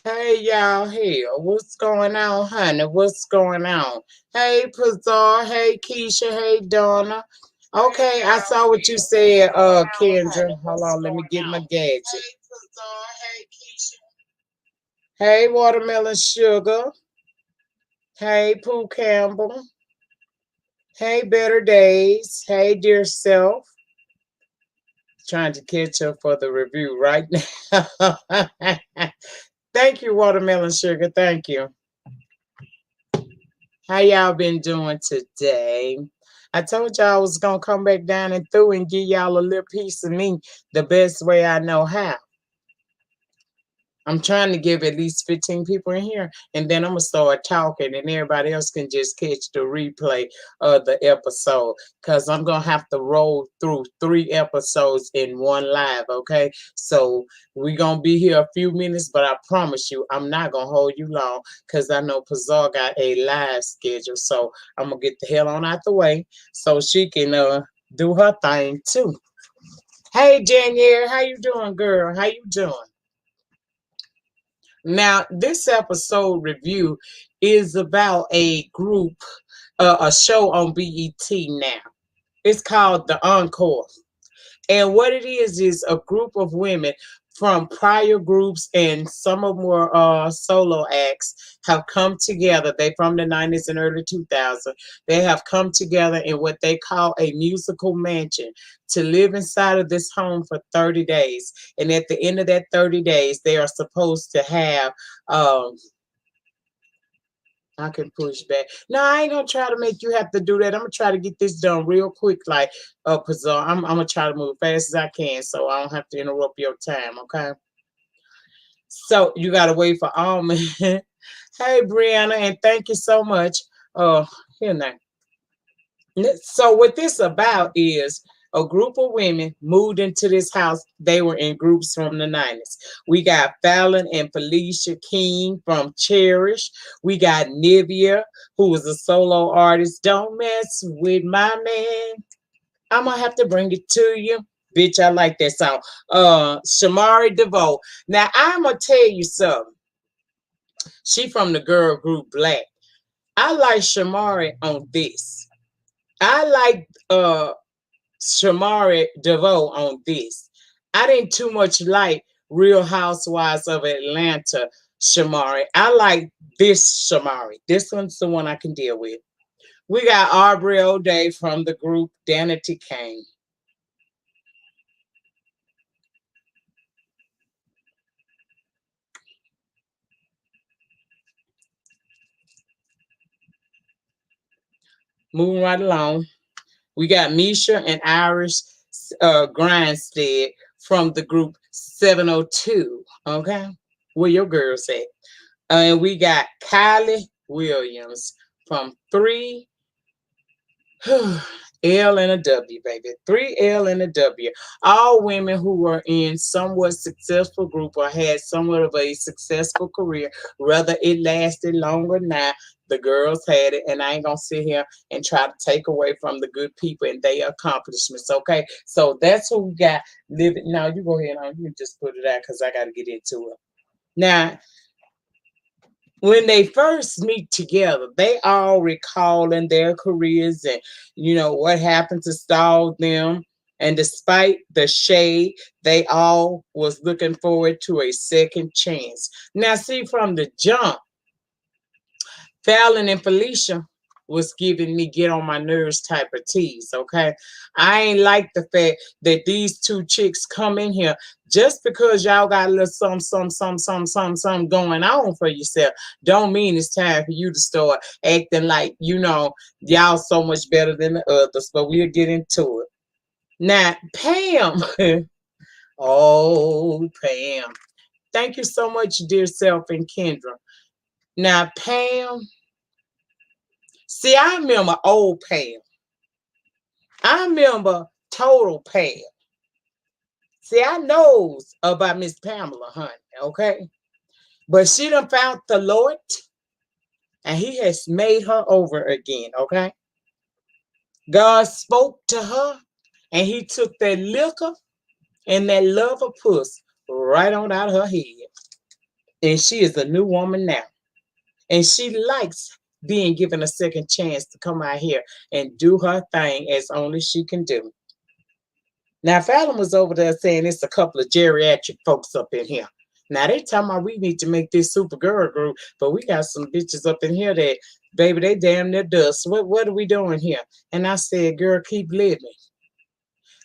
Hey y'all here. What's going on, honey? What's going on? Hey Pazar, hey Keisha, hey Donna. Okay, I saw what you said, Kendra. Hold on, let me get my gadget. Hey Watermelon Sugar. Hey Pooh Campbell. Hey Better Days. Hey Dear Self. Trying to catch up for the review right now. Thank you, Watermelon Sugar. Thank you. How y'all been doing today? I told y'all I was gonna come back down and through and give y'all a little piece of me the best way I know how. I'm trying to give at least 15 people in here, and then I'm gonna start talking, and everybody else can just catch the replay of the episode. Cause I'm gonna have to roll through 3 episodes in one live. Okay, so we're gonna be here a few minutes, but I promise you, I'm not gonna hold you long, cause I know Pazar got a live schedule. So I'm gonna get the hell on out the way so she can do her thing too. Hey Janier, how you doing, girl? How you doing? Now, this episode review is about a group, a show on BET now. It's called the Encore. And what it is a group of women from prior groups, and some of them were solo acts, have come together. They from the 90s and early 2000s. They have come together in what they call a musical mansion to live inside of this home for 30 days. And at the end of that 30 days, they are supposed to have I can push back. No, I ain't gonna try to make you have to do that. I'm gonna try to get this done real quick, like Pazar. I'm gonna try to move fast as I can, so I don't have to interrupt your time. Okay. So you gotta wait for Almond. Hey, Brianna, and thank you so much. Here now. So what this about is a group of women moved into this house. They were in groups from the 90s. We got Fallon and Felicia King from Cherish. We got Nivea, who was a solo artist. Don't mess with my man. I'm gonna have to bring it to you. Bitch, I like that song. Shamari DeVoe. Now I'm gonna tell you something. She from the girl group Black. I like Shamari on this. I like Shamari DeVoe on this. I didn't too much like Real Housewives of Atlanta Shamari. I like this Shamari. This one's the one I can deal with. We got Aubrey O'Day from the group Danity Kane. Moving right along. We got Misha and Irish Grindstead from the group 702. Okay. Where your girls at? And we got Kylie Williams from 3 L and a W, baby. 3L and a W. All women who were in somewhat successful group or had somewhat of a successful career, whether it lasted long or not. The girls had it, and I ain't gonna sit here and try to take away from the good people and their accomplishments. Okay, so that's who we got living. Now you go ahead on. You just put it out because I got to get into it. Now, when they first meet together, they all recalling their careers and what happened to stall them. And despite the shade, they all was looking forward to a second chance. Now, see, from the jump, Fallon and Felicia was giving me get on my nerves type of tease. Okay, I ain't like the fact that these two chicks come in here just because y'all got a little some going on for yourself. Don't mean it's time for you to start acting like y'all so much better than the others. But we'll get into it now. Pam, oh Pam, thank you so much, dear self and Kendra. Now Pam. See, I remember old Pam. I remember total Pam. See, I knows about Miss Pamela, honey, okay? But she done found the Lord, and he has made her over again, okay? God spoke to her, and he took that liquor and that love of puss right on out of her head. And she is a new woman now. And she likes being given a second chance to come out here and do her thing as only she can do. Now, Fallon was over there saying it's a couple of geriatric folks up in here. Now, they talking about we need to make this Supergirl group, but we got some bitches up in here that, baby, they damn near dust. What are we doing here? And I said, girl, keep living.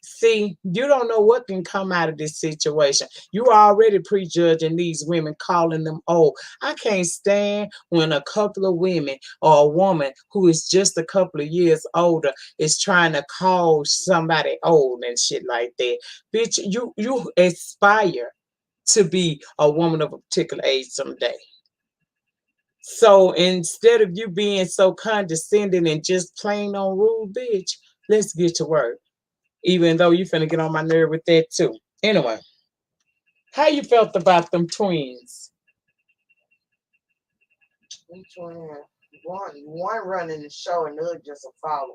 See, you don't know what can come out of this situation. You already prejudging these women, calling them old. I can't stand when a couple of women or a woman who is just a couple of years older is trying to call somebody old and shit like that. Bitch, you aspire to be a woman of a particular age someday. So instead of you being so condescending and just plain on rude, bitch, let's get to work. Even though you finna get on my nerve with that too. Anyway, how you felt about them twins? Each one running the show and the other just a follower.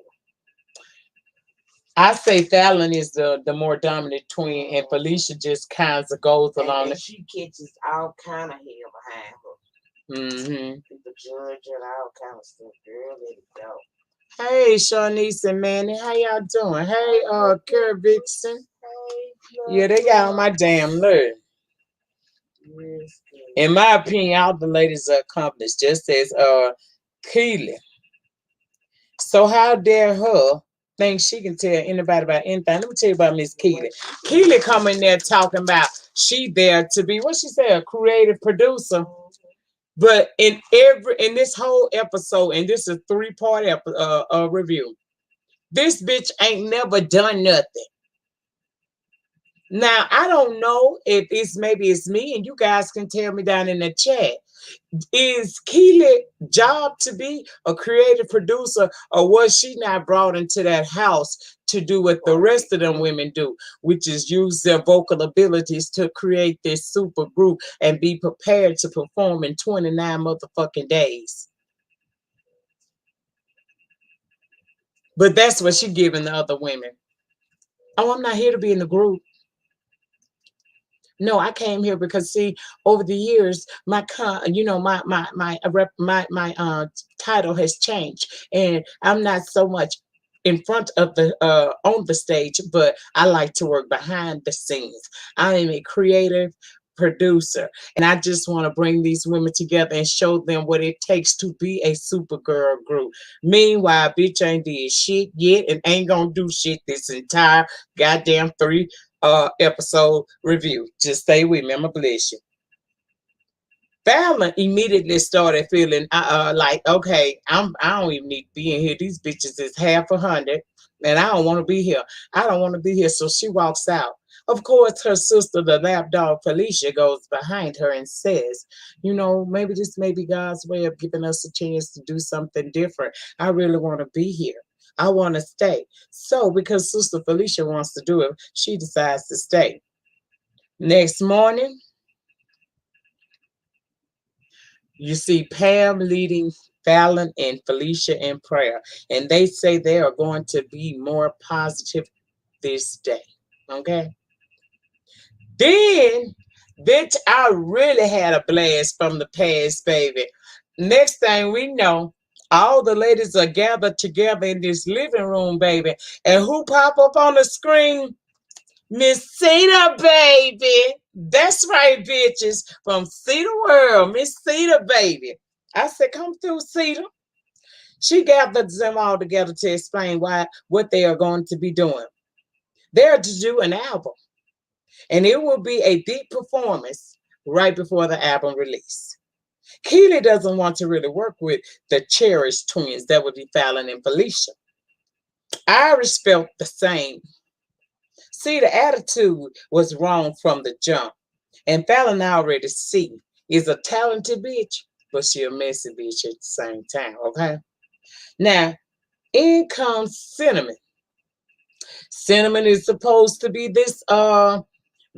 I say Fallon is the more dominant twin, and Felicia just kind of goes along. And she catches all kind of hell behind her. People judge and all kind of stuff. Girl, let it go. Hey, Shawnice and Manny, how y'all doing? Hey, Kara Vixen. Yeah, they got on my damn nerve. Yes, in my opinion, all the ladies are accomplished, just as Keely. So how dare her think she can tell anybody about anything? Let me tell you about Miss Keely. Keely come in there talking about she there to be, what she said, a creative producer. But in this whole episode, and this is a 3-part review, this bitch ain't never done nothing. Now, I don't know if maybe it's me, and you guys can tell me down in the chat. Is Keely's job to be a creative producer, or was she not brought into that house to do what the rest of them women do, which is use their vocal abilities to create this super group and be prepared to perform in 29 motherfucking days? But that's what she giving the other women. Oh, I'm not here to be in the group. No, I came here because, see, over the years, my title has changed, and I'm not so much in front of the on the stage, but I like to work behind the scenes. I am a creative producer, and I just want to bring these women together and show them what it takes to be a Supergirl group. Meanwhile, bitch ain't did shit yet and ain't gonna do shit this entire goddamn 3 episode review. Just stay with me. I'm gonna bless you. Fallon immediately started feeling like, okay, I don't even need to be in here. These bitches is 50, and I don't want to be here. I don't want to be here. So she walks out. Of course, her sister, the lapdog Felicia, goes behind her and says, maybe this may be God's way of giving us a chance to do something different. I really want to be here. I want to stay. So because Sister Felicia wants to do it, she decides to stay. Next morning, you see Pam leading Fallon and Felicia in prayer. And they say they are going to be more positive this day. Okay? Then, bitch, I really had a blast from the past, baby. Next thing we know, all the ladies are gathered together in this living room, baby. And who pop up on the screen? Miss Cedar, baby. That's right, bitches. From Cedar World, Miss Cedar, baby. I said, come through, Cedar. She gathered them all together to explain what they are going to be doing. They're to do an album. And it will be a big performance right before the album release. Keely doesn't want to really work with the cherished twins. That would be Fallon and Felicia. Iris felt the same. See, the attitude was wrong from the jump. And Fallon already see is a talented bitch, but she a messy bitch at the same time, okay? Now, in comes Cinnamon. Cinnamon is supposed to be this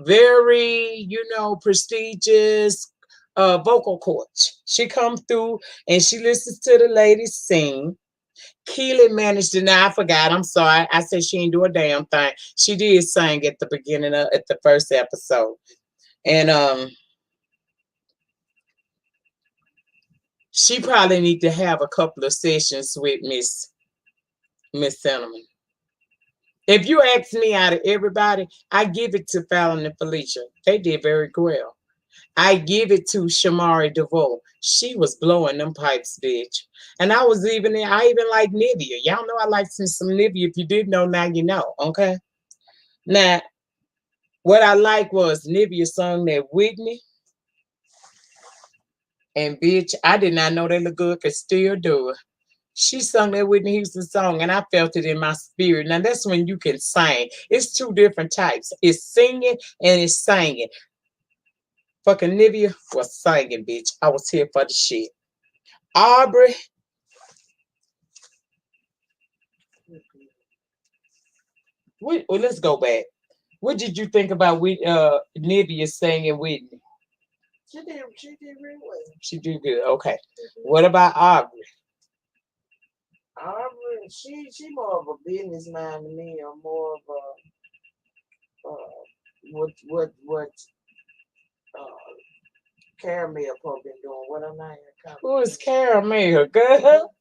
very, prestigious vocal coach. She comes through and she listens to the ladies sing. Keely managed to, now I forgot, I'm sorry. I said she didn't do a damn thing. She did sing at the beginning at the first episode. And She probably need to have a couple of sessions with Miss Cinnamon. If you ask me, out of everybody, I give it to Fallon and Felicia. They did very well. I give it to Shamari DeVoe. She was blowing them pipes, bitch. And I even like Nivea. Y'all know I like some Nivea. If you didn't know, now you know. Okay. Now, what I like was Nivea sung that Whitney. And bitch, I did not know they look good, could still do it. She sung that Whitney Houston song, and I felt it in my spirit. Now that's when you can sing. It's two different types. It's singing and it's singing. Fucking Nivea was singing, bitch. I was here for the shit. Aubrey. Well, let's go back. What did you think about Nivea singing Whitney? She did really well. She did good. Okay. What about Aubrey? Aubrey, she more of a business mind to me, or more of a what Caramel Pope been doing. What am I? Who is Caramel, girl?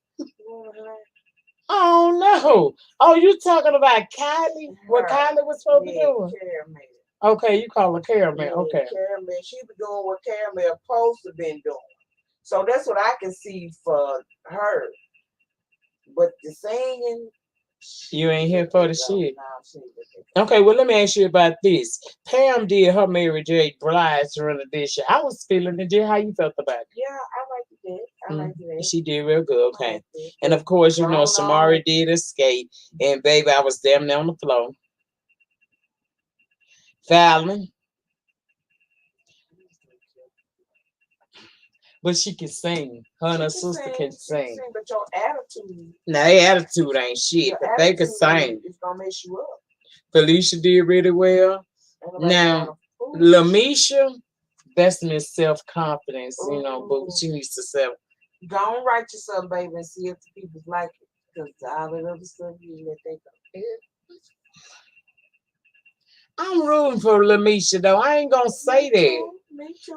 Oh no! Oh, you talking about Kylie? What Kylie was supposed to do? Caramel. Okay, you call her Caramel. Yeah, okay. Caramel. She be doing what Caramel supposed to been doing. So that's what I can see for her. But the singing, you ain't here for the shit. Okay, well, let me ask you about this. Pam did her Mary J. Blige rendition. I was feeling it. How you felt about it? Yeah, I liked it. She did real good. Okay. And of course, you know, Shamari did Escape. And baby, I was damn near on the floor. Fallon. But she can sing. Her and her sister can sing. But your attitude. Now, their attitude ain't shit. But they can sing. It's going to mess you up. Felicia did really well. Now, Lamisha, that's Miss self-confidence, you know, but she needs to self. Go and write yourself, baby, and see if the people like it. Because all that other stuff you let they go. I'm rooting for Lamisha, though. I ain't going to say that.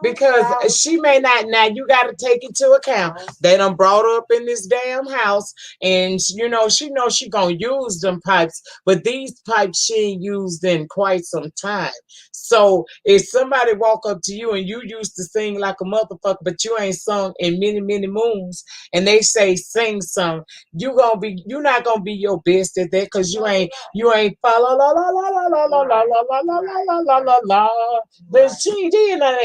Because she may not. Now you got to take into account they done brought her up in this damn house, and you know she gonna use them pipes, but these pipes she ain't used in quite some time. So if somebody walk up to you and you used to sing like a motherfucker, but you ain't sung in many moons, and they say sing some, you're not gonna be your best at that because you ain't fa la la la la la la la la la la la la la la. But she did that.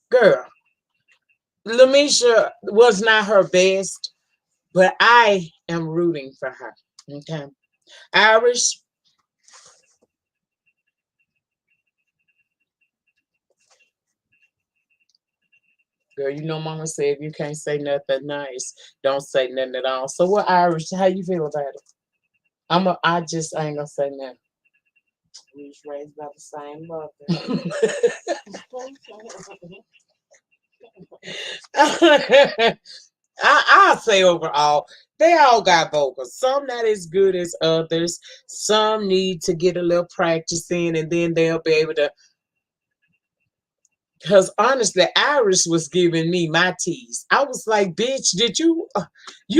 Girl, Lamisha was not her best, but I am rooting for her. Okay. Irish. Girl, you know Mama said if you can't say nothing nice, don't say nothing at all. So what, Irish, how you feel about it? I ain't gonna say nothing. We was raised by the same mother. I'll say overall, they all got vocals. Some not as good as others. Some need to get a little practice in, and then they'll be able to. Because honestly, Irish was giving me my tease. I was like, bitch, did you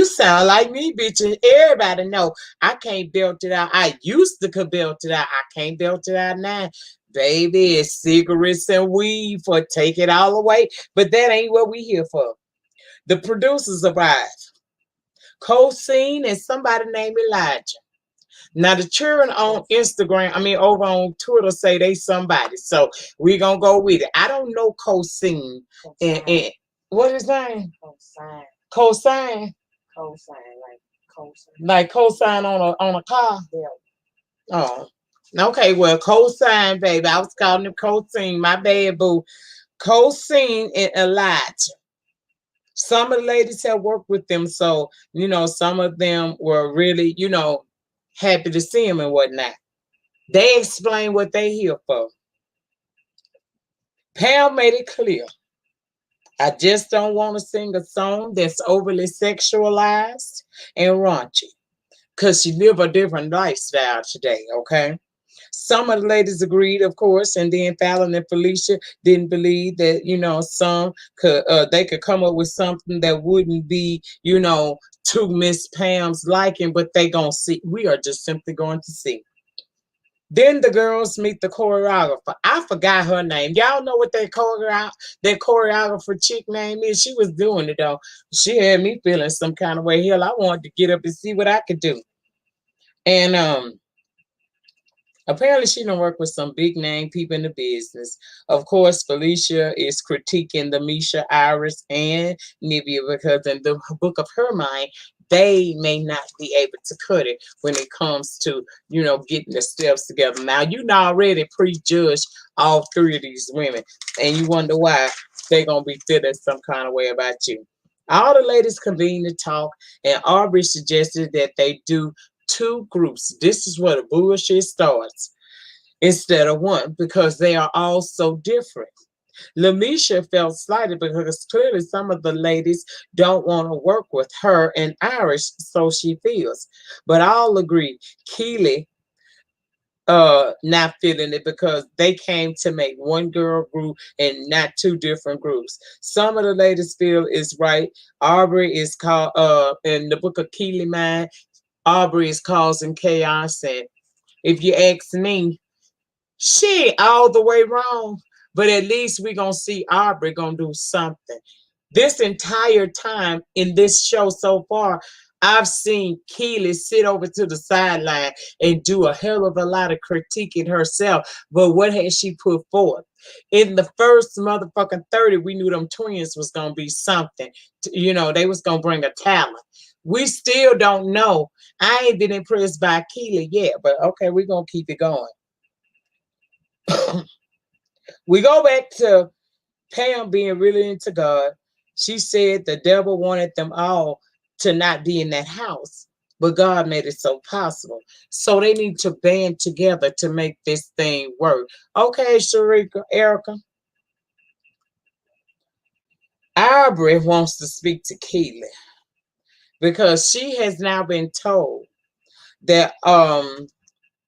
sound like me, bitch. And everybody know I can't belt it out. I used to could belt it out. I can't belt it out now. Baby, it's cigarettes and weed for take it all away. But that ain't what we here for. The producers arrived. Co-Scene and somebody named Elijah. Now the children on Instagram, over on Twitter say they somebody. So we gonna go with it. I don't know Co-Scene. And what is his name? Co-Sign. Like Co-Sign on a car. Yeah. Oh. Okay, well, Co-Sign, baby. I was calling him Co-Scene. My bad, boo. Co-Scene and Elijah. Some of the ladies have worked with them, so some of them were really, happy to see him and whatnot. They explain what they here for. Pam made it clear. I just don't want to sing a song that's overly sexualized and raunchy. Because she live a different lifestyle today, okay? Some of the ladies agreed, of course, and then Fallon and Felicia didn't believe that, some could they could come up with something that wouldn't be, to Miss Pam's liking, but they gonna see. We are just simply going to see. Then the girls meet the choreographer. I forgot her name. Y'all know what that choreographer chick name is? She was doing it though. She had me feeling some kind of way. Hell, I wanted to get up and see what I could do. And apparently, she don't work with some big name people in the business. Of course, Felicia is critiquing the Misha, Iris, and Nivea because in the book of her mind, they may not be able to cut it when it comes to, getting the steps together. Now, you know already prejudged all three of these women, and you wonder why they're going to be feeling some kind of way about you. All the ladies convened to talk, and Aubrey suggested that they do two groups. This is where the bullshit starts instead of one because they are all so different. Lamisha felt slighted because clearly some of the ladies don't want to work with her and Irish, so she feels. But all agree Keely not feeling it because they came to make one girl group and not two different groups. Some of the ladies feel is right. Aubrey is called in the book of Keely Mind, Aubrey is causing chaos, and if you ask me, she all the way wrong. But at least we're gonna see Aubrey gonna do something. This entire time in this show so far, I've seen Keely sit over to the sideline and do a hell of a lot of critiquing herself. But what has she put forth? In the first motherfucking 30, we knew them twins was gonna be something. They was gonna bring a talent. We still don't know. I ain't been impressed by Keely yet, but okay, we're gonna keep it going. We go back to Pam being really into God. She said the devil wanted them all to not be in that house, but God made it so possible. So they need to band together to make this thing work. Okay, Sharika, Erica. Aubrey wants to speak to Keely because she has now been told that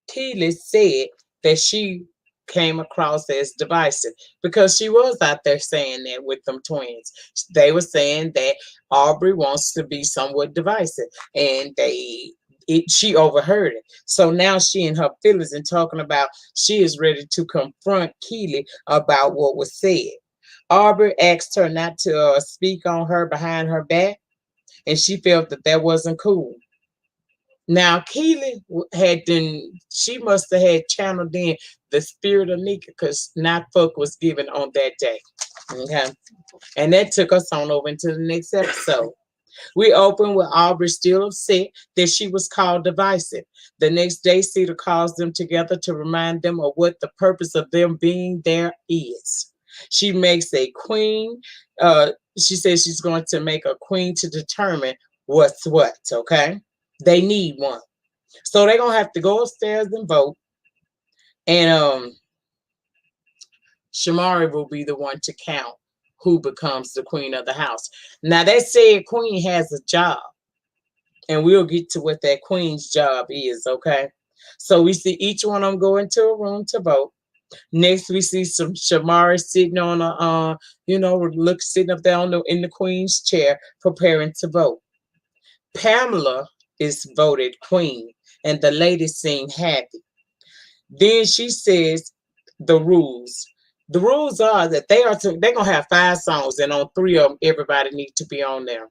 Keely said that she came across as divisive because she was out there saying that with them twins. They were saying that Aubrey wants to be somewhat divisive, and she overheard it. So now she in her feelings and talking about she is ready to confront Keely about what was said. Aubrey asked her not to speak on her behind her back, and she felt that that wasn't cool. Now, Keely she must have had channeled in the spirit of Nyca because not fuck was given on that day. Okay. And that took us on over into the next episode. We opened with Aubrey still upset that she was called divisive. The next day, Cedar calls them together to remind them of what the purpose of them being there is. She makes a queen. She says she's going to make a queen to determine what's what, okay? They need one. So they're gonna have to go upstairs and vote. And Shamari will be the one to count who becomes the queen of the house. Now that said queen has a job. And we'll get to what that queen's job is, okay? So we see each one of them go into a room to vote. Next, we see some Shamari sitting on sitting up there in the queen's chair, preparing to vote. Pamela is voted queen, and the ladies seem happy. Then she says the rules. The rules are that they're gonna have 5 songs, and on 3 of them, everybody needs to be on there.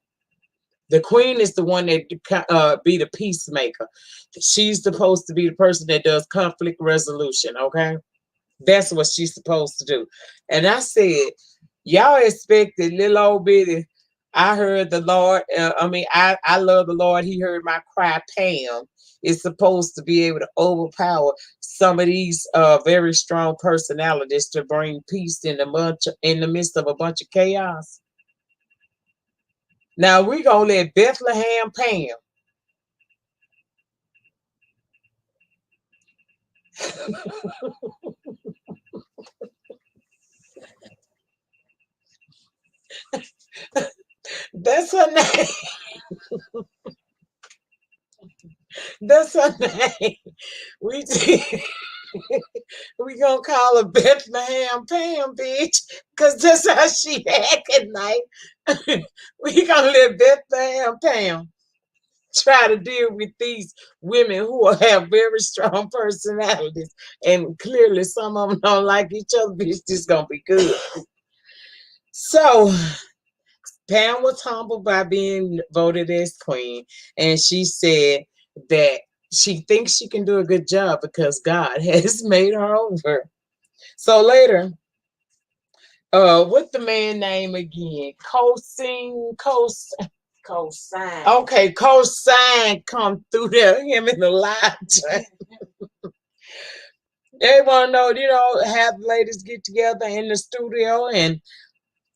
The queen is the one that be the peacemaker. She's supposed to be the person that does conflict resolution. Okay, that's what she's supposed to do. And I said, y'all expected little old bitty. I heard the Lord. I love the Lord. He heard my cry. Pam is supposed to be able to overpower some of these very strong personalities to bring peace in the midst of a bunch of chaos. Now we gonna let Bethlehem Pam. That's her name. That's her name. We We gonna call her Bethlehem Pam, bitch, cause that's how she act at night. We gonna let Bethlehem Pam try to deal with these women who have very strong personalities, and clearly some of them don't like each other. Bitch, this gonna be good. So Pam was humbled by being voted as queen, and she said that she thinks she can do a good job because God has made her over. So later, what's the man name again? Co-sign. Okay, Cosign come through there, him in the live. They want to know, have the ladies get together in the studio, and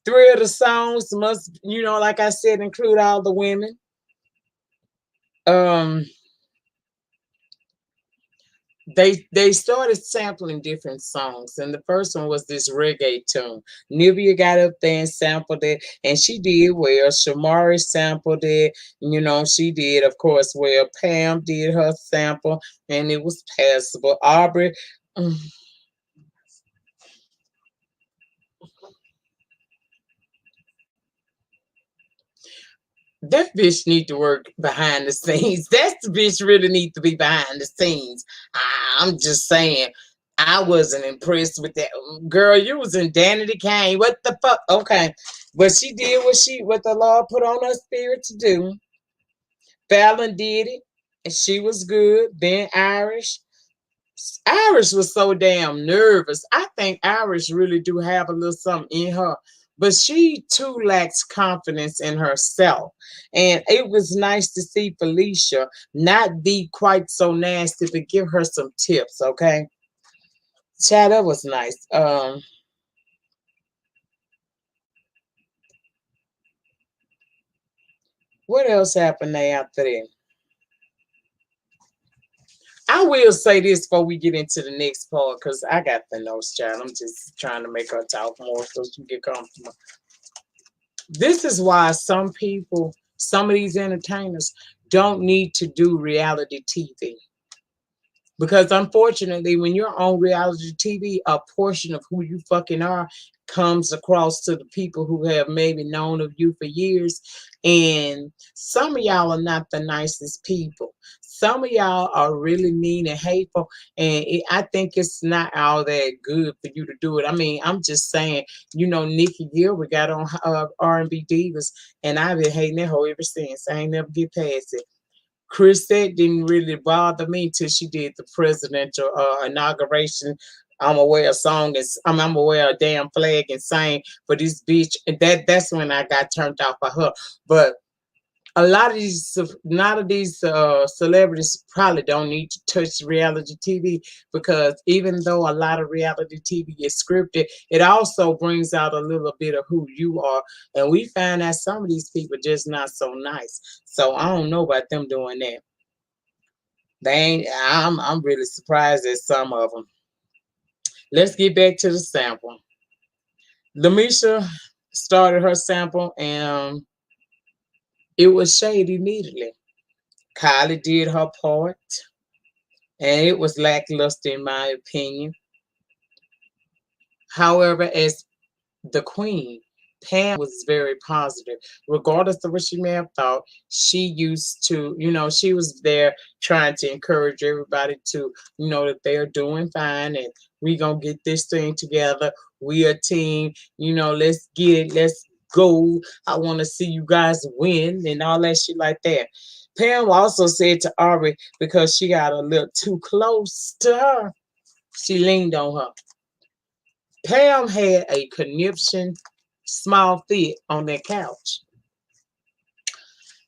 three of the songs must, like I said, include all the women. Um, they started sampling different songs, and the first one was this reggae tune. Nivea got up there and sampled it, and she did well. Shamari sampled it, she did, of course, well. Pam did her sample, and it was passable. Aubrey, mm, that bitch need to work behind the scenes. That's the bitch really need to be behind the scenes. I'm just saying. I wasn't impressed with that. Girl, you was in Danity Kane. What the fuck? Okay. But she did what the Lord put on her spirit to do. Fallon did it. And she was good. Then Irish. Irish was so damn nervous. I think Irish really do have a little something in her, but she too lacks confidence in herself. And it was nice to see Felicia not be quite so nasty, but give her some tips, okay? Chad, that was nice. What else happened there after that? I will say this before we get into the next part, because I got the notes, child. I'm just trying to make her talk more so she get comfortable. This is why some people, some of these entertainers, don't need to do reality TV. Because unfortunately, when you're on reality TV, a portion of who you fucking are comes across to the people who have maybe known of you for years. And some of y'all are not the nicest people. Some of y'all are really mean and hateful. And I think it's not all that good for you to do it. I mean, I'm just saying, Nikki Gilbert got on R&B Divas, and I've been hating that hoe ever since. I ain't never get past it. Chris said didn't really bother me till she did the presidential inauguration. I'm gonna wear a song and I'm gonna wear a damn flag and sing for this bitch, and that's when I got turned off by her. But a lot of these celebrities probably don't need to touch reality TV, because even though a lot of reality TV is scripted, it also brings out a little bit of who you are, and we find that some of these people just not so nice. So I don't know about them doing that. They ain't. I'm really surprised at some of them. Let's get back to the sample. Lamisha started her sample, and it was shady immediately. Kylie did her part, and it was lackluster in my opinion. However, as the queen, Pam was very positive. Regardless of what she may have thought, she used to, she was there trying to encourage everybody to, that they're doing fine, and we gonna get this thing together. We a team, let's get it, let's go. I want to see you guys win and all that shit like that. Pam also said to Ari, because she got a little too close to her, she leaned on her. Pam had a conniption small fit on that couch.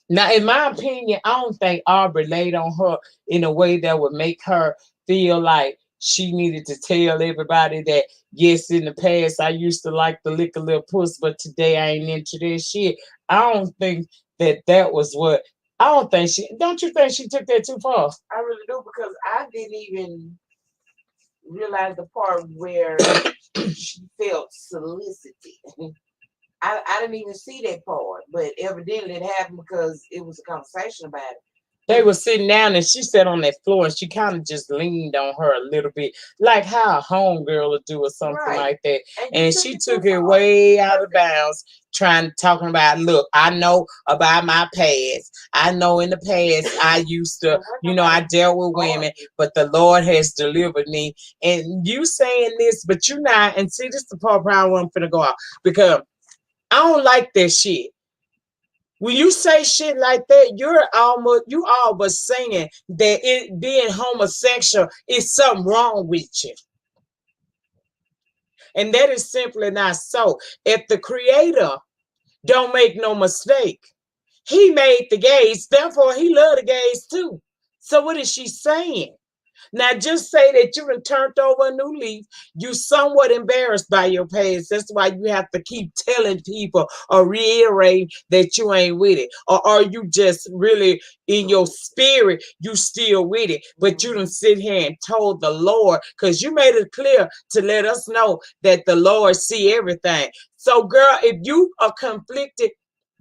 Now, in my opinion, I don't think Aubrey laid on her in a way that would make her feel like she needed to tell everybody that, yes, in the past, I used to like to lick a little puss, but today I ain't into this shit. I don't think that was what, I don't think don't you think she took that too far? I really do, because I didn't even realize the part where she felt solicited. I didn't even see that part, but evidently it happened because it was a conversation about it. They were sitting down and she sat on that floor and she kind of just leaned on her a little bit, like how a homegirl would do or something Right. like that. And you And took she it too took it far. way out of bounds, talking about, look, I know about my past. I know in the past I used to, I dealt with women, but the Lord has delivered me. And you saying this, but you not. And see, this is the part where I'm finna go out because I don't like that shit. When you say shit like that, you almost saying that it being homosexual is something wrong with you. And that is simply not so. If the creator don't make no mistake, he made the gays, therefore he loved the gays too. So what is she saying? Now, just say that you done turned over a new leaf. You somewhat embarrassed by your past. That's why you have to keep telling people or reiterating that you ain't with it. Or are you just really in your spirit, you still with it? But you done sit here and told the Lord, because you made it clear to let us know that the Lord see everything. So, girl, if you are conflicted,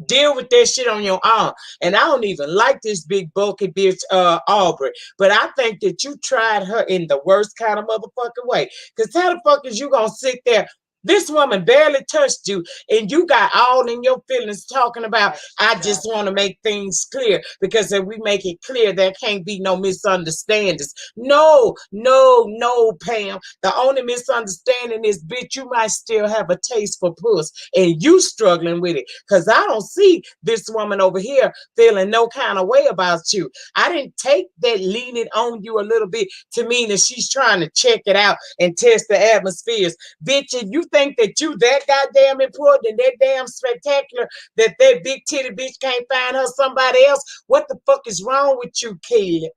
deal with that shit on your own. And I don't even like this big bulky bitch, Aubrey. But I think that you tried her in the worst kind of motherfucking way. Because how the fuck is you gonna sit there? This woman barely touched you, and you got all in your feelings talking about, I just want to make things clear. Because if we make it clear, there can't be no misunderstandings. No, no, no, Pam. The only misunderstanding is, bitch, you might still have a taste for puss, and you struggling with it. Because I don't see this woman over here feeling no kind of way about you. I didn't take that leaning on you a little bit to mean that she's trying to check it out and test the atmospheres. Bitch, if you think that you that goddamn important and that damn spectacular that big titty bitch can't find her somebody else, what the fuck is wrong with you, Kelly?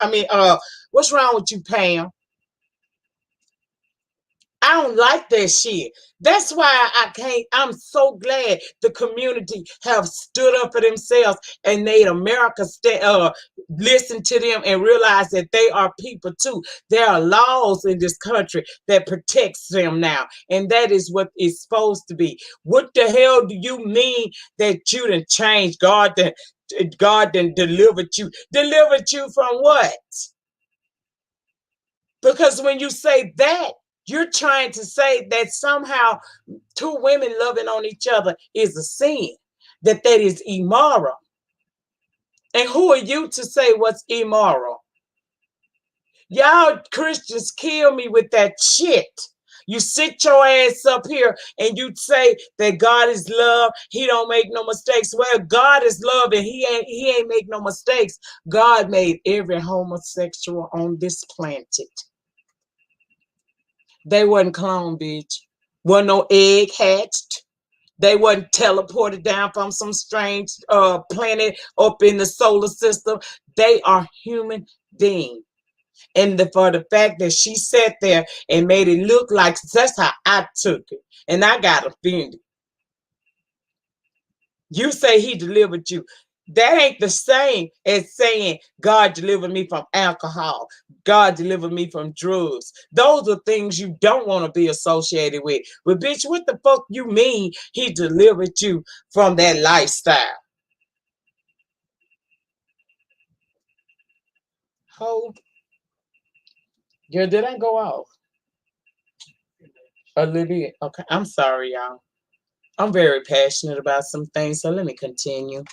What's wrong with you, Pam? I don't like that shit. That's why I can't. I'm so glad the community have stood up for themselves and made America listen to them and realize that they are people too. There are laws in this country that protects them now, and that is what it's supposed to be. What the hell do you mean that you done changed? God done delivered you. Delivered you from what? Because when you say that, you're trying to say that somehow two women loving on each other is a sin, that is immoral. And who are you to say what's immoral? Y'all Christians kill me with that shit. You sit your ass up here and you say that God is love. He don't make no mistakes. Well, God is love and he ain't make no mistakes. God made every homosexual on this planet. They wasn't cloned, bitch. Wasn't no egg hatched. They wasn't teleported down from some strange planet up in the solar system. They are human beings. And for the fact that she sat there and made it look like, that's how I took it. And I got offended. You say he delivered you. That ain't the same as saying God delivered me from alcohol. God delivered me from drugs. Those are things you don't want to be associated with. But bitch, what the fuck you mean he delivered you from that lifestyle? Ho, girl, did I go off? A little bit. Okay, I'm sorry, y'all. I'm very passionate about some things, so let me continue.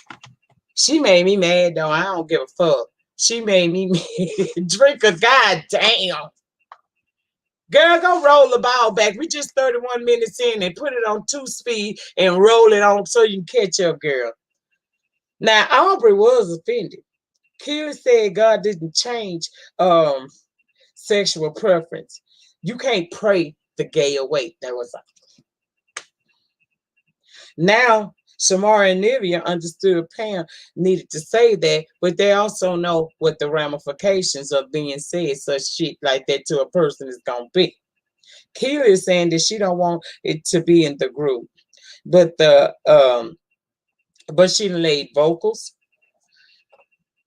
She made me mad though. I don't give a fuck. She made me mad. Drink a goddamn. Girl, go roll the ball back. We just 31 minutes in and put it on 2 speed and roll it on so you can catch up, girl. Now, Aubrey was offended. Keely said God didn't change sexual preference. You can't pray the gay away. That was now Shamara and Nivea understood Pam needed to say that, but they also know what the ramifications of being said such shit like that to a person is gonna be. Keely is saying that she don't want it to be in the group, but but she laid vocals.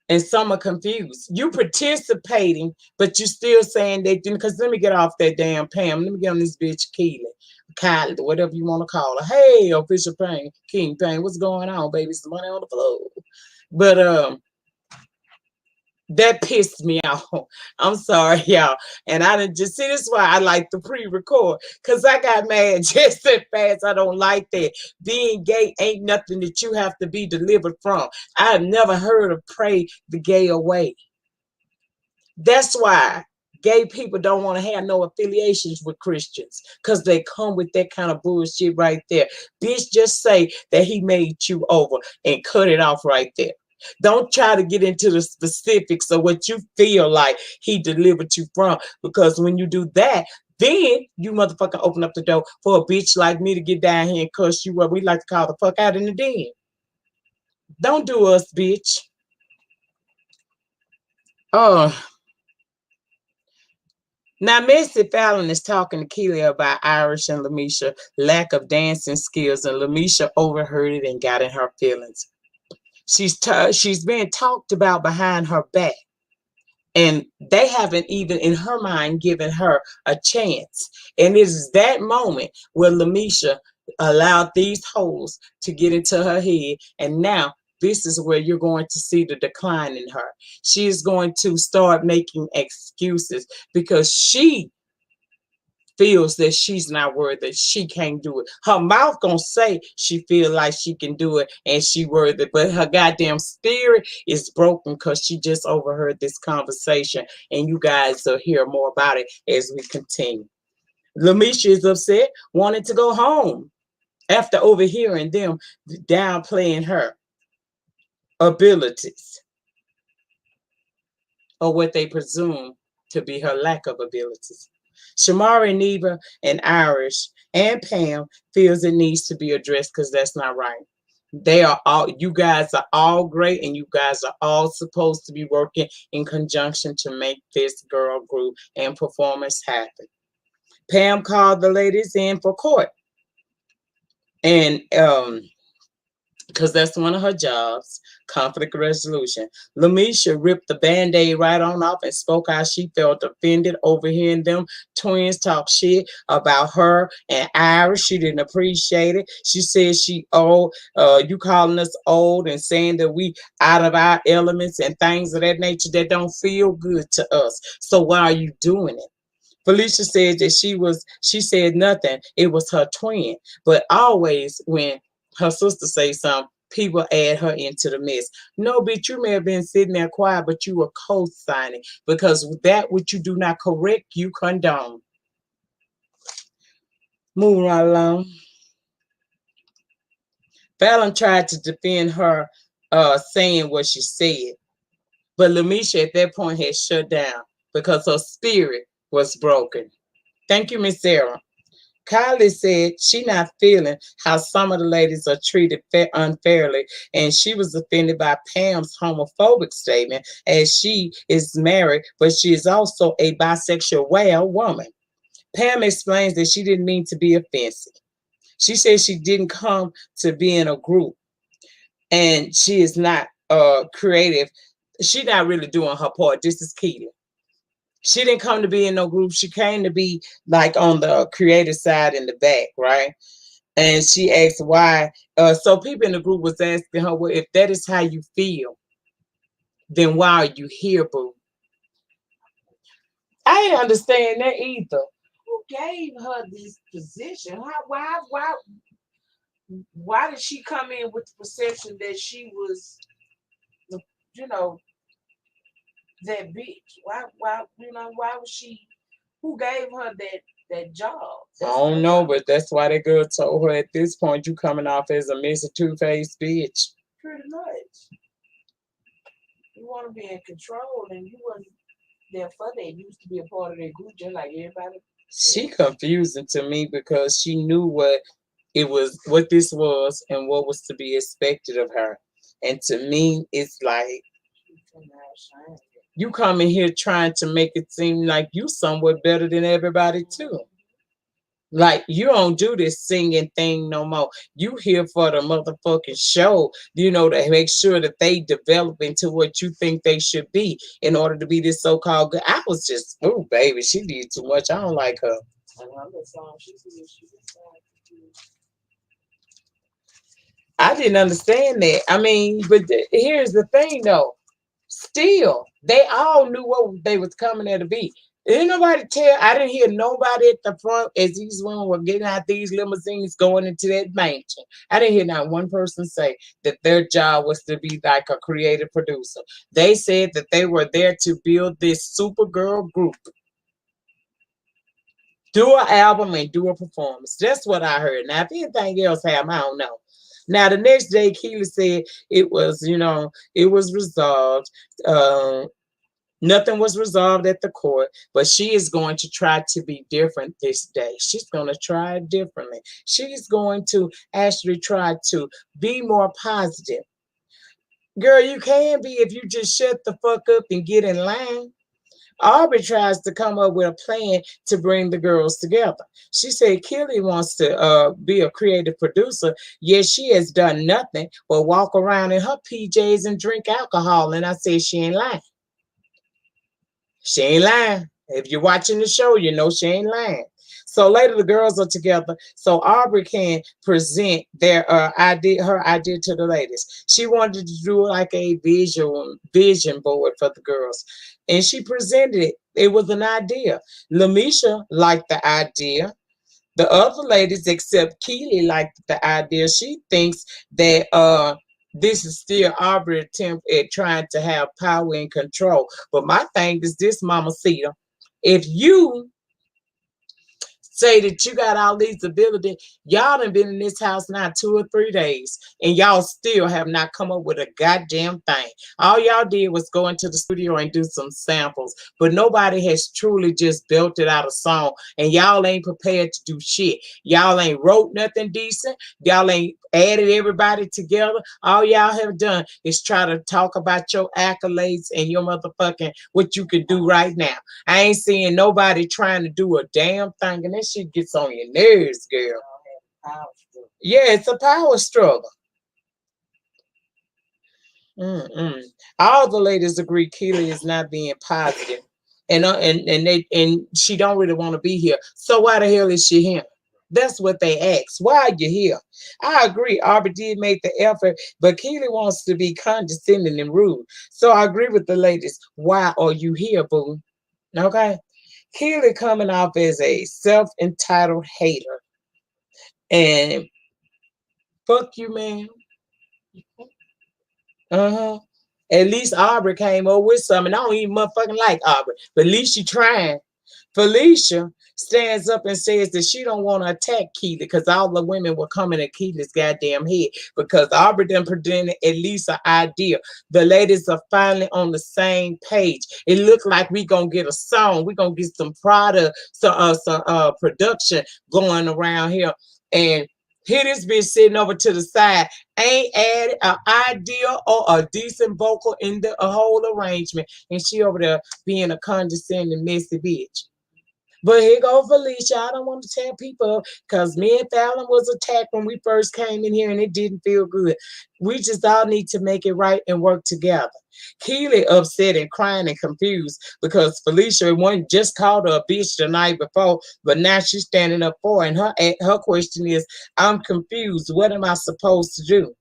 And some are confused. You participating, but you still saying that, because let me get off that damn Pam. Let me get on this bitch Keely. Kylie, whatever you want to call her. Hey, official Payne, King Payne, what's going on, baby? Some money on the floor. But That pissed me off. I'm sorry, y'all. And I didn't just see this is why I like to pre-record. Cause I got mad just that fast. I don't like that. Being gay ain't nothing that you have to be delivered from. I have never heard of pray the gay away. That's why gay people don't want to have no affiliations with Christians. Cause they come with that kind of bullshit right there. Bitch, just say that he made you over and cut it off right there. Don't try to get into the specifics of what you feel like he delivered you from. Because when you do that, then you motherfucker open up the door for a bitch like me to get down here and cuss you what we like to call the fuck out in the den. Don't do us, bitch. Oh, now Missy Fallon is talking to Keely about Irish and Lamisha lack of dancing skills, and Lamisha overheard it and got in her feelings. She's being talked about behind her back. And they haven't even in her mind given her a chance. And it is that moment where Lamisha allowed these hoes to get into her head. And now this is where you're going to see the decline in her. She is going to start making excuses because she feels that she's not worthy, she can't do it. Her mouth gonna say she feel like she can do it and she worthy, but her goddamn spirit is broken because she just overheard this conversation, and you guys will hear more about it as we continue. Lamisha is upset, wanting to go home after overhearing them downplaying her abilities or what they presume to be her lack of abilities. Shamari, Neva, and Irish and Pam feels it needs to be addressed because that's not right. They are all, you guys are all great, and you guys are all supposed to be working in conjunction to make this girl group and performance happen. Pam called the ladies in for court, and because that's one of her jobs, conflict resolution. Lamisha ripped the band-aid right on off and spoke how she felt offended overhearing them twins talk shit about her and Irish. She didn't appreciate it. She said she you calling us old and saying that we out of our elements and things of that nature that don't feel good to us. So why are you doing it? Felicia said that she said nothing. It was her twin. But always when her sister say something, people add her into the mess. No, bitch, you may have been sitting there quiet, but you were co-signing because that which you do not correct, you condone. Moving right along. Fallon tried to defend her saying what she said, but Lamisha at that point had shut down because her spirit was broken. Thank you, Miss Sarah. Kylie said she not feeling how some of the ladies are treated unfairly, and she was offended by Pam's homophobic statement as she is married, but she is also a bisexual woman. Pam explains that she didn't mean to be offensive. She says she didn't come to be in a group, and she is not creative. She's not really doing her part. This is Keely. She didn't come to be in no group. She came to be like on the creative side in the back, right? And she asked why. So people in the group was asking her, well, if that is how you feel, then why are you here, boo? I didn't understand that either. Who gave her this position? Why did she come in with the perception that she was, you know, that bitch? Why was she? Who gave her that job? I don't know, but that's why that girl told her at this point, you coming off as a Mr. Two-Faced bitch. Pretty much. You want to be in control, and you wasn't there for that. You used to be a part of that group just like everybody. She confusing to me because she knew what this was and what was to be expected of her. And to me, it's like you come in here trying to make it seem like you somewhat better than everybody too. Like you don't do this singing thing no more. You here for the motherfucking show, to make sure that they develop into what you think they should be in order to be this so-called good. I was just, oh baby, she did too much. I don't like her. I didn't understand that. I mean, but here's the thing though. Still, they all knew what they was coming there to be. Didn't nobody tell. I didn't hear nobody at the front as these women were getting out these limousines going into that mansion. I didn't hear not one person say that their job was to be like a creative producer. They said that they were there to build this Supergirl group, do an album and do a performance. That's what I heard. Now, if anything else happened, I don't know. Now, the next day, Keely said it was, it was resolved. Uh, Nothing was resolved at the court, but she is going to try to be different this day. She's going to try it differently. She's going to actually try to be more positive. Girl, you can be if you just shut the fuck up and get in line. Aubrey tries to come up with a plan to bring the girls together. She said Kelly wants to be a creative producer, yet she has done nothing but walk around in her PJs and drink alcohol. And I said she ain't lying. She ain't lying. If you're watching the show, you know she ain't lying. So later the girls are together so Aubrey can present her idea to the ladies. She wanted to do like a vision board for the girls. And she presented it. It was an idea. Lamisha liked the idea. The other ladies, except Keely, liked the idea. She thinks that this is still Aubrey attempt at trying to have power and control. But my thing is this, Mama Cedar. If you say that you got all these abilities, y'all done been in this house now 2 or 3 days, and y'all still have not come up with a goddamn thing. All y'all did was go into the studio and do some samples, but nobody has truly just built it out a song, and y'all ain't prepared to do shit. Y'all ain't wrote nothing decent. Y'all ain't added everybody together. All y'all have done is try to talk about your accolades and your motherfucking what you can do right now. I ain't seeing nobody trying to do a damn thing, and that shit gets on your nerves, girl. Yeah, it's a power struggle. All the ladies agree Keely is not being positive, and she don't really want to be here. So why the hell is she here? That's what they ask. Why are you here? I agree. Aubrey did make the effort, but Keely wants to be condescending and rude. So I agree with the ladies. Why are you here, boo? Okay. Keely coming off as a self-entitled hater. And fuck you, man. Uh-huh. At least Aubrey came over with something. I don't even motherfucking like Aubrey, but at least she trying. Felicia stands up and says that she don't want to attack Keely because all the women were coming at Keely's goddamn head because Aubrey done presented at least an idea. The ladies are finally on the same page. It looked like we gonna get a song. We gonna get some product, some production going around here. And here this bitch sitting over to the side, ain't added an idea or a decent vocal in the whole arrangement. And she over there being a condescending, messy bitch. But here go Felicia. I don't want to tell people because me and Fallon was attacked when we first came in here and it didn't feel good. We just all need to make it right and work together. Keely upset and crying and confused because Felicia one just called her a bitch the night before, but now she's standing up for her. And her question is, I'm confused. What am I supposed to do?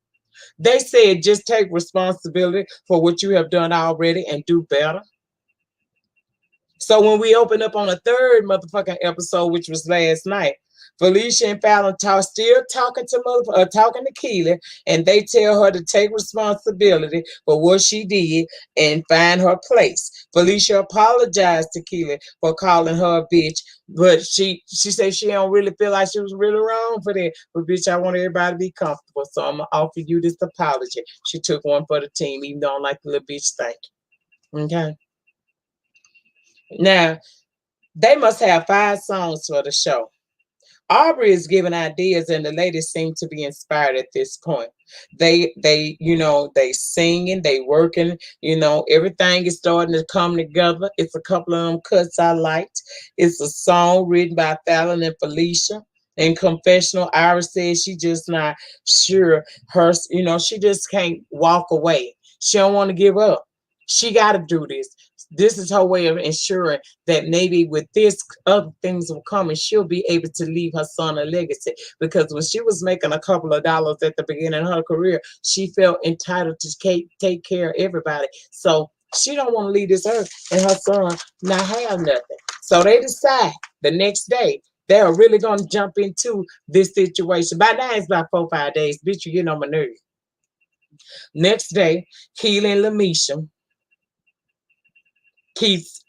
They said just take responsibility for what you have done already and do better. So when we opened up on a third motherfucking episode, which was last night, Felicia and Fallon still talking to Keely, and they tell her to take responsibility for what she did and find her place. Felicia apologized to Keely for calling her a bitch, but she said she don't really feel like she was really wrong for that. But bitch, I want everybody to be comfortable, so I'm gonna offer you this apology. She took one for the team, even though I don't like the little bitch. Thank you. Okay. Now, they must have 5 songs for the show. Aubrey is giving ideas, and the ladies seem to be inspired at this point. They singing, they working, everything is starting to come together. It's a couple of them cuts I liked. It's a song written by Fallon and Felicia. In confessional, Iris says she just not sure she just can't walk away. She don't want to give up. She got to do this. This is her way of ensuring that maybe with this, other things will come and she'll be able to leave her son a legacy. Because when she was making a couple of dollars at the beginning of her career, she felt entitled to take care of everybody. So She don't want to leave this earth and her son not have nothing. So they decide the next day they are really gonna jump into this situation. By now it's about 4 5 days. Bitch, you getting on my nerves. Next day, Keely and Lamisha keeps,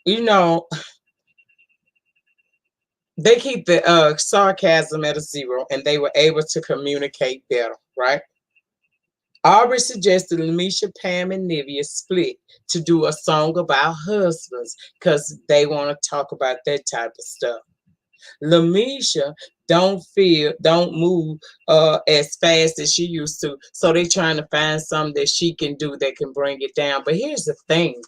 they keep the sarcasm at a zero, and they were able to communicate better, right? Aubrey suggested Lamisha, Pam, and Nivea split to do a song about husbands because they want to talk about that type of stuff. Lamisha don't move as fast as she used to, so they trying to find something that she can do that can bring it down. But here's the thing.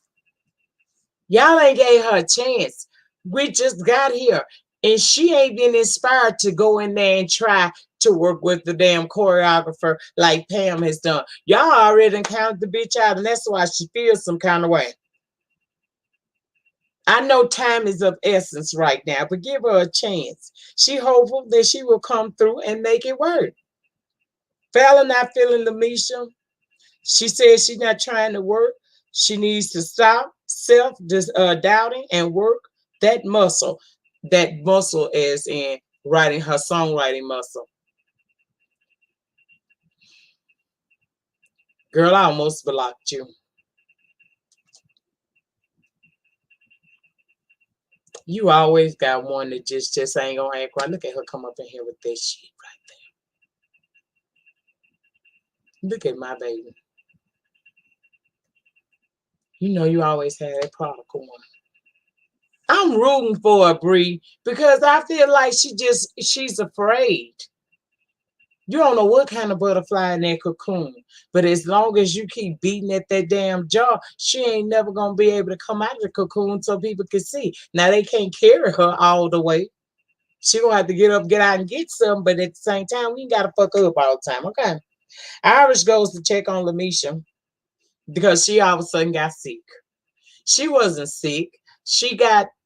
Y'all ain't gave her a chance. We just got here. And she ain't been inspired to go in there and try to work with the damn choreographer like Pam has done. Y'all already counted the bitch out, and that's why she feels some kind of way. I know time is of essence right now, but give her a chance. She hopeful that she will come through and make it work. Fallon not feeling Lamisha. She says she's not trying to work. She needs to stop self-doubting and work that muscle. That muscle is in writing, her songwriting muscle. Girl, I almost blocked you. You always got one that just ain't gonna act right. Look at her come up in here with that shit right there. Look at my baby. You know you always had that prodigal one. I'm rooting for her, Bree, because I feel like she's afraid. You don't know what kind of butterfly in that cocoon. But as long as you keep beating at that damn jaw, she ain't never gonna be able to come out of the cocoon so people can see. Now they can't carry her all the way. She gonna have to get up, get out, and get some, but at the same time, we ain't gotta fuck her up all the time, okay? Irish goes to check on Lamisha because she all of a sudden got sick. She wasn't sick.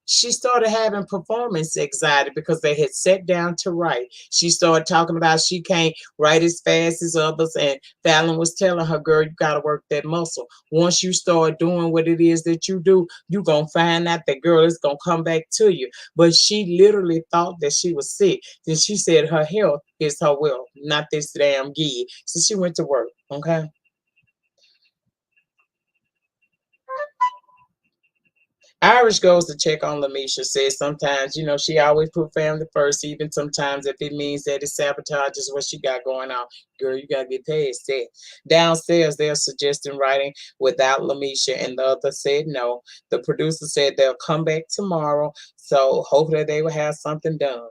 She started having performance anxiety because they had sat down to write. She started talking about she can't write as fast as others, and Fallon was telling her, girl, you gotta work that muscle. Once you start doing what it is that you do, you're gonna find out that girl is gonna come back to you. But she literally thought that she was sick. Then she said her health is her wealth, not this damn gig. So she went to work, okay? Irish goes to check on Lamisha, says sometimes, she always put family first, even sometimes if it means that it sabotages what she got going on. Girl, you got to get past that. Downstairs, they're suggesting writing without Lamisha, and the other said no. The producer said they'll come back tomorrow, so hopefully they will have something done.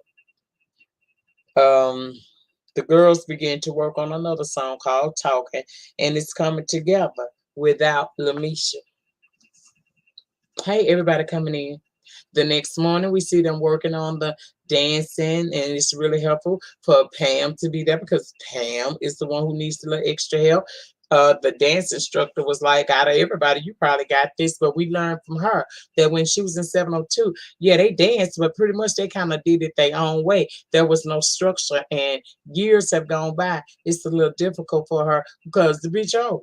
The girls begin to work on another song called Talking, and it's coming together without Lamisha. Hey, everybody coming in. The next morning, we see them working on the dancing, and it's really helpful for Pam to be there because Pam is the one who needs the little extra help. The dance instructor was like, out of everybody, you probably got this, but we learned from her that when she was in 702, yeah, they danced, but pretty much they kind of did it their own way. There was no structure, and years have gone by. It's a little difficult for her because the bitch old.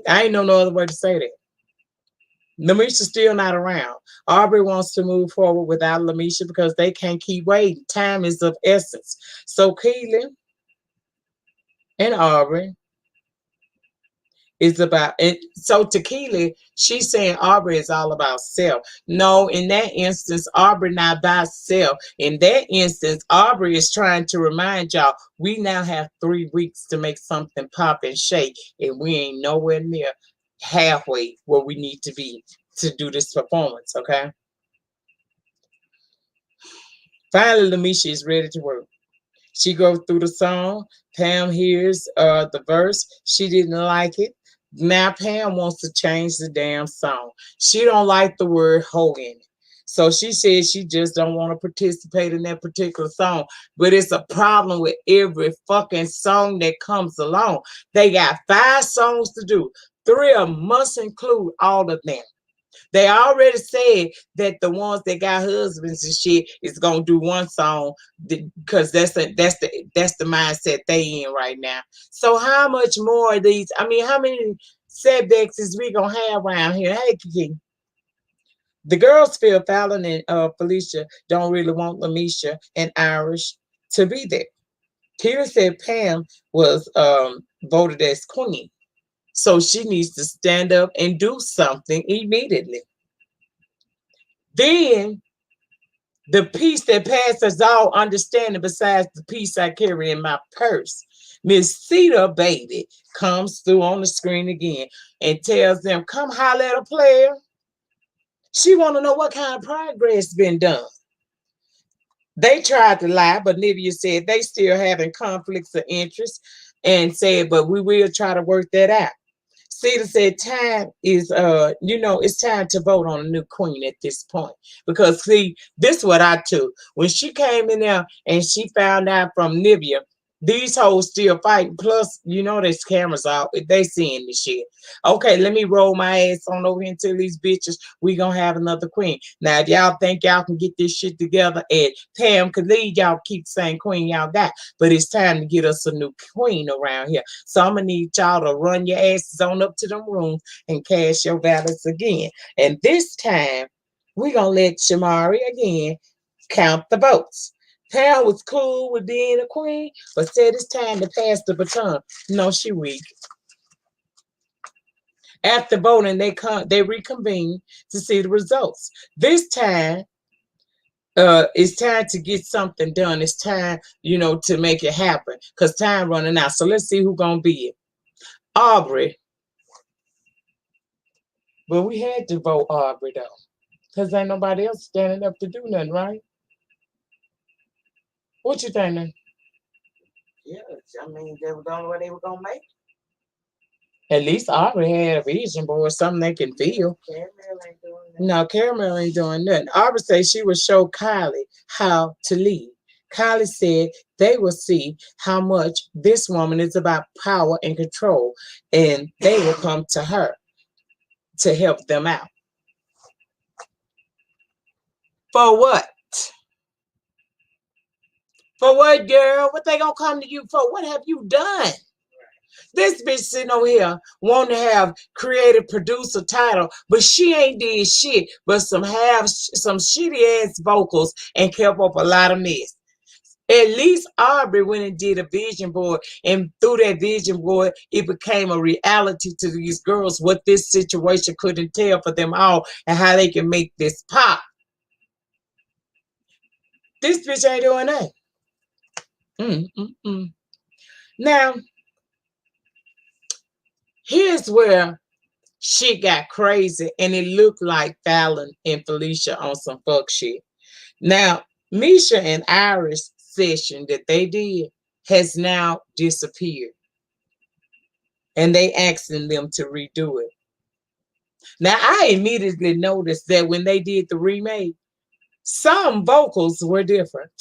I ain't know no other way to say that. Lamisha's still not around. Aubrey wants to move forward without Lamisha because they can't keep waiting. Time is of essence. So Keely and Aubrey is about it. So to Keely, she's saying Aubrey is all about self. No, in that instance, Aubrey not by self. In that instance, Aubrey is trying to remind y'all we now have 3 weeks to make something pop and shake, and we ain't nowhere near halfway where we need to be to do this performance, okay? Finally, Lamisha is ready to work. She goes through the song. Pam hears the verse. She didn't like it. Now Pam wants to change the damn song. She don't like the word hoe in it. So she says she just don't want to participate in that particular song. But it's a problem with every fucking song that comes along. They got 5 songs to do. 3 of them must include all of them. They already said that the ones that got husbands and shit is gonna do one song because that's the mindset they in right now. So how much more of these? I mean, how many setbacks is we gonna have around here. Hey, Kiki. The girls feel Fallon and Felicia don't really want Lamisha and Irish to be there. Peter said Pam was voted as queen, so she needs to stand up and do something immediately. Then the peace that passes all understanding, besides the peace I carry in my purse, Miss Cedar Baby comes through on the screen again and tells them, "Come holler at a player." She want to know what kind of progress been done. They tried to lie, but Nivea said they still having conflicts of interest and said, but we will try to work that out. Cedar said time is it's time to vote on a new queen at this point. Because see, this is what I took. When she came in there and she found out from Nivea, these hoes still fighting. Plus, there's cameras out. They seeing this shit. Okay, let me roll my ass on over here and tell these bitches we gonna have another queen. Now, if y'all think y'all can get this shit together and Tam could lead, y'all keep saying queen y'all got. But it's time to get us a new queen around here. So I'm gonna need y'all to run your asses on up to them rooms and cast your ballots again. And this time, we gonna let Shamari again count the votes. Pam was cool with being a queen, but said it's time to pass the baton. No, she weak. After voting, they reconvene to see the results. This time, it's time to get something done. It's time, to make it happen because time running out. So let's see who's gonna be it. Aubrey. But we had to vote Aubrey though, because ain't nobody else standing up to do nothing, right? What you think? Then? Yeah, I mean, that was the only way they were gonna make it. At least Aubrey had a vision board, something they can feel. Caramel ain't doing that. No, Caramel ain't doing nothing. Aubrey said she would show Kylie how to lead. Kylie said they will see how much this woman is about power and control, and they will come to her to help them out. For what? For what, girl? What they gonna come to you for? What have you done? This bitch sitting over here wanting to have creative producer title, but she ain't did shit but some shitty ass vocals and kept up a lot of mess. At least Aubrey went and did a vision board, and through that vision board, it became a reality to these girls what this situation could entail for them all and how they can make this pop. This bitch ain't doing that. Now, here's where shit got crazy and it looked like Fallon and Felicia on some fuck shit. Now, Misha and Iris session that they did has now disappeared. And they asking them to redo it. Now, I immediately noticed that when they did the remake, some vocals were different.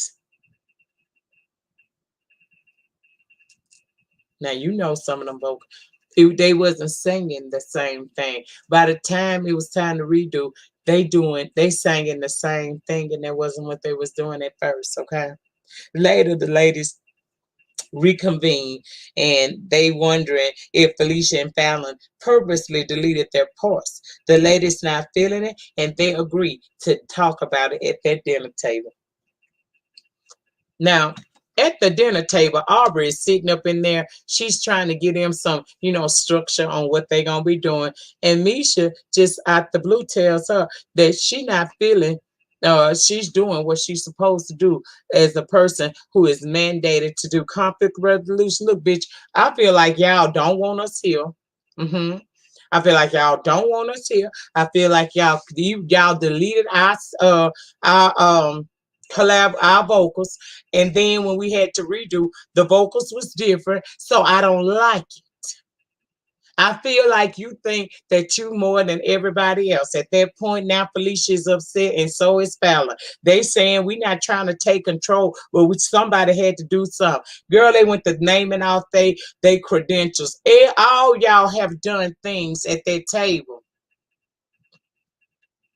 Now, some of them vocals. They wasn't singing the same thing. By the time it was time to redo, they singing the same thing, and that wasn't what they was doing at first. Okay. Later, the ladies reconvene, and they wondering if Felicia and Fallon purposely deleted their parts. The ladies not feeling it, and they agree to talk about it at their dinner table. Now, at the dinner table, Aubrey is sitting up in there. She's trying to get them some, structure on what they're going to be doing. And Misha just out the blue tells her that she not feeling, she's doing what she's supposed to do as a person who is mandated to do conflict resolution. Look, bitch, I feel like y'all don't want us here. I feel like y'all don't want us here. I feel like y'all deleted our collab our vocals, and then when we had to redo, the vocals was different, so I don't like it. I feel like you think that you more than everybody else. At that point now, Felicia is upset, and so is Fallon. They saying we not trying to take control, but somebody had to do something. Girl, they went to naming off they credentials. All y'all have done things at that table.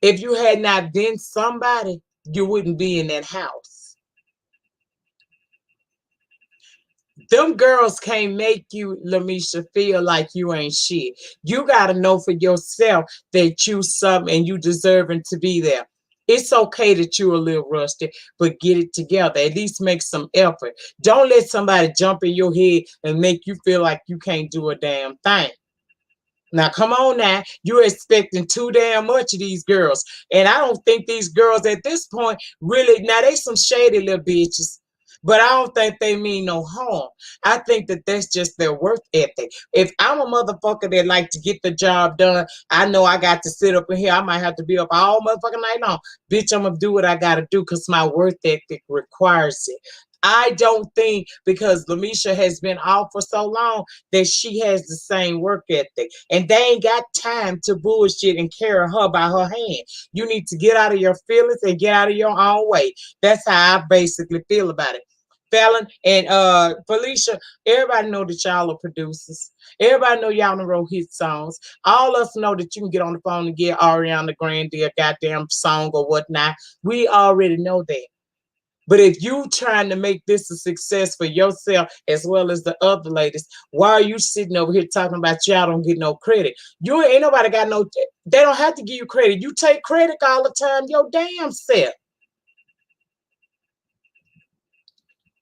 If you had not been somebody, you wouldn't be in that house. Them girls can't make you, Lamisha, feel like you ain't shit. You gotta know for yourself that you something and you deserving to be there. It's okay that you're a little rusty, but get it together. At least make some effort. Don't let somebody jump in your head and make you feel like you can't do a damn thing. Now, come on now. You're expecting too damn much of these girls. And I don't think these girls at this point really, now they some shady little bitches, but I don't think they mean no harm. I think that that's just their work ethic. If I'm a motherfucker that like to get the job done, I know I got to sit up in here. I might have to be up all motherfucking night long. Bitch, I'm going to do what I got to do because my work ethic requires it. I don't think because Lamisha has been off for so long that she has the same work ethic. And they ain't got time to bullshit and carry her by her hand. You need to get out of your feelings and get out of your own way. That's how I basically feel about it. Fallon and Felicia, everybody know that y'all are producers. Everybody know y'all done wrote hit songs. All of us know that you can get on the phone and get Ariana Grande a goddamn song or whatnot. We already know that. But if you trying to make this a success for yourself as well as the other ladies, why are you sitting over here talking about y'all don't get no credit? You ain't nobody got no. They don't have to give you credit. You take credit all the time, your damn self.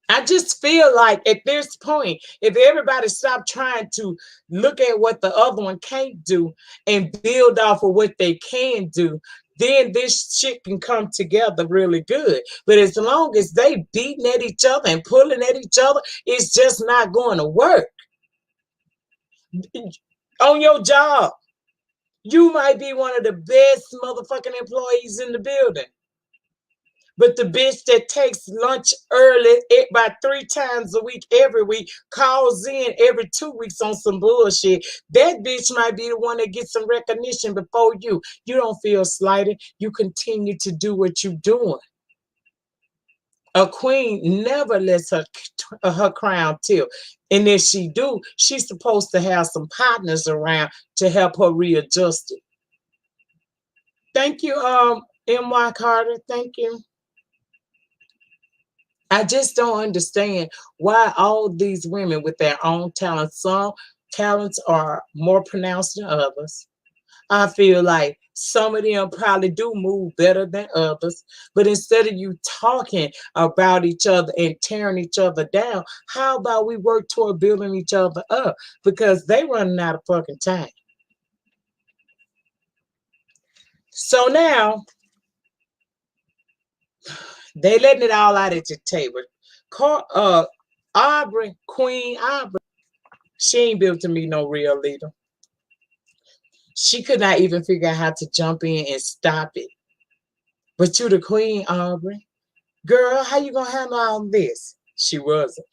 I just feel like at this point, if everybody stopped trying to look at what the other one can't do and build off of what they can do, then this shit can come together really good. But as long as they beating at each other and pulling at each other, it's just not going to work. On your job, you might be one of the best motherfucking employees in the building. But the bitch that takes lunch early by 3 times a week, every week, calls in every 2 weeks on some bullshit. That bitch might be the one that gets some recognition before you. You don't feel slighted. You continue to do what you're doing. A queen never lets her crown tilt. And if she do, she's supposed to have some partners around to help her readjust it. Thank you, M.Y. Carter. Thank you. I just don't understand why all these women with their own talents, some talents are more pronounced than others. I feel like some of them probably do move better than others, but instead of you talking about each other and tearing each other down, how about we work toward building each other up? Because they running out of fucking time. So now they letting it all out at your table. Aubrey, Queen Aubrey, she ain't built to be no real leader. She could not even figure out how to jump in and stop it. But you the queen, Aubrey. Girl, how you gonna handle all this? She wasn't.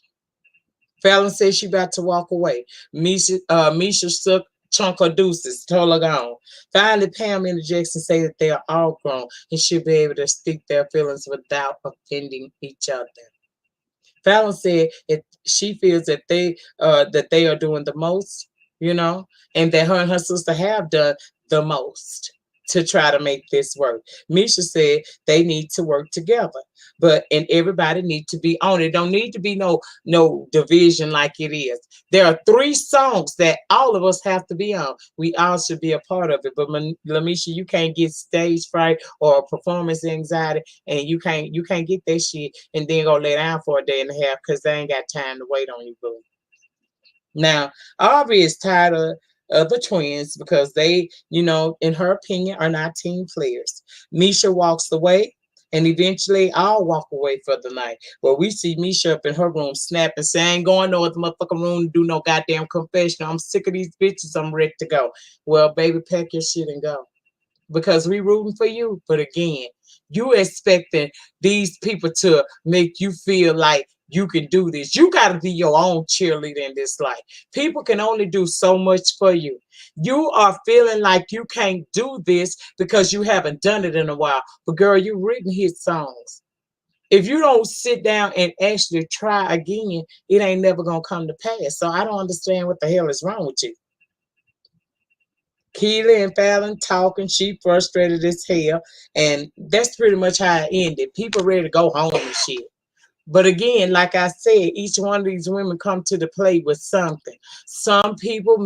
Fallon said she about to walk away. Misha shook chunk her deuces, told her gone. Finally, Pam interjects and say that they are all grown and should be able to speak their feelings without offending each other. Fallon said she feels that they are doing the most, and that her and her sister have done the most to try to make this work. Misha said they need to work together, and everybody need to be on it. Don't need to be no division like it is. There are 3 songs that all of us have to be on. We all should be a part of it. But Lamisha, you can't get stage fright or performance anxiety, and you can't get that shit and then go lay down for a day and a half because they ain't got time to wait on you, boo. Now, Aubrey is tired of the twins because they, in her opinion, are not team players. Misha walks away, and eventually I'll walk away for the night. Well, we see Misha up in her room snapping, saying, going no other motherfucking room to do no goddamn confession. I'm sick of these bitches. I'm ready to go. Well, baby, pack your shit and go. Because we rooting for you. But again, you expecting these people to make you feel like you can do this. You got to be your own cheerleader in this life. People can only do so much for you. You are feeling like you can't do this because you haven't done it in a while. But girl, you've written hit songs. If you don't sit down and actually try again, it ain't never going to come to pass. So I don't understand what the hell is wrong with you. Keely and Fallon talking, she frustrated as hell, and that's pretty much how it ended. People ready to go home and shit. But again, like I said, each one of these women come to the play with something. Some people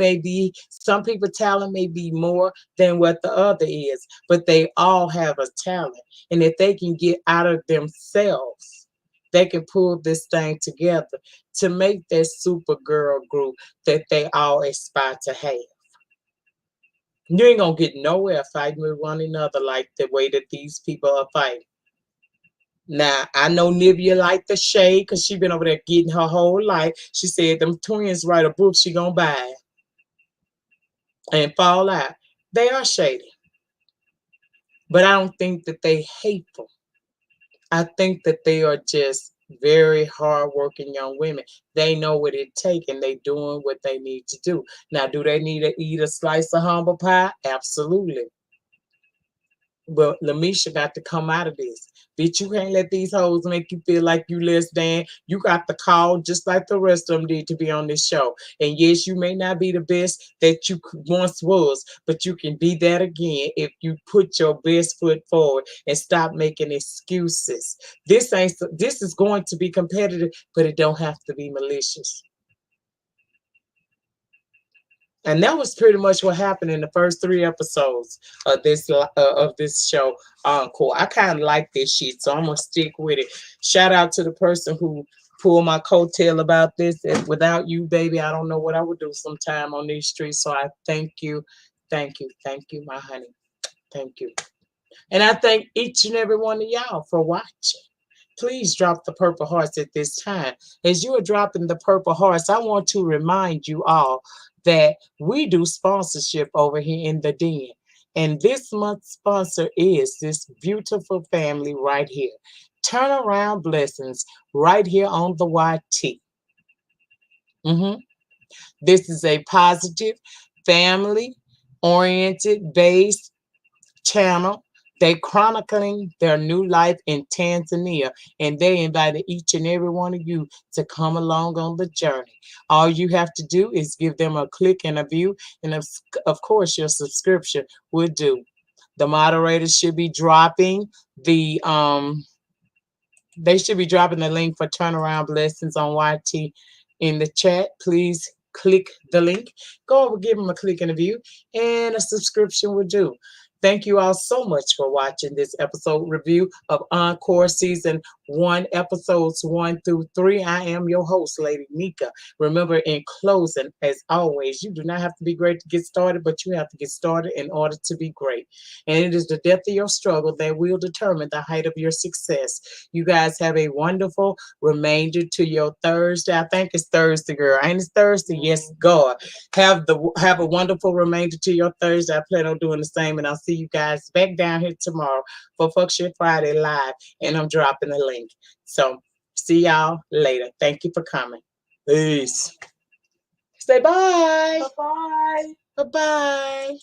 talent may be more than what the other is, but they all have a talent. And if they can get out of themselves, they can pull this thing together to make that super girl group that they all aspire to have. You ain't gonna get nowhere fighting with one another like the way that these people are fighting. Now, I know Nivea like the shade because she been over there getting her whole life. She said them twins write a book she gonna buy and fall out. They are shady, but I don't think that they hateful. I think that they are just very hardworking young women. They know what it takes and they doing what they need to do. Now, do they need to eat a slice of humble pie? Absolutely. But Lamisha got to come out of this. Bitch, you can't let these hoes make you feel like you less than. You got the call just like the rest of them did to be on this show. And yes, you may not be the best that you once was, but you can be that again if you put your best foot forward and stop making excuses. This is going to be competitive, but it don't have to be malicious. And that was pretty much what happened in the first 3 episodes of this show, Encore. I kind of like this shit, so I'm gonna stick with it. Shout out to the person who pulled my coattail about this. And without you, baby, I don't know what I would do sometime on these streets. So I thank you, my honey, thank you, and I thank each and every one of y'all for watching. Please drop the purple hearts at this time. As you are dropping the purple hearts, I want to remind you all that we do sponsorship over here in the den. And this month's sponsor is this beautiful family right here. Turnaround Blessings right here on the YT. This is a positive, family oriented, based channel. They chronicling their new life in Tanzania, and they invited each and every one of you to come along on the journey. All you have to do is give them a click and a view, and of course, your subscription will do. The moderators should be dropping the they should be dropping the link for Turnaround Blessings on YT in the chat. Please click the link. Go over, give them a click and a view, and a subscription will do. Thank you all so much for watching this episode review of Encore Season 1, Episodes 1 through 3. I am your host, Lady Nyca. Remember, in closing, as always, you do not have to be great to get started, but you have to get started in order to be great. And it is the depth of your struggle that will determine the height of your success. You guys have a wonderful remainder to your Thursday. I think it's Thursday, girl. Ain't it Thursday? Yes, God. Have a wonderful remainder to your Thursday. I plan on doing the same, and I'll see you guys back down here tomorrow for Fuck Shit Friday Live, and I'm dropping the link. So see y'all later. Thank you for coming. Peace. Say bye. Bye-bye. Bye-bye.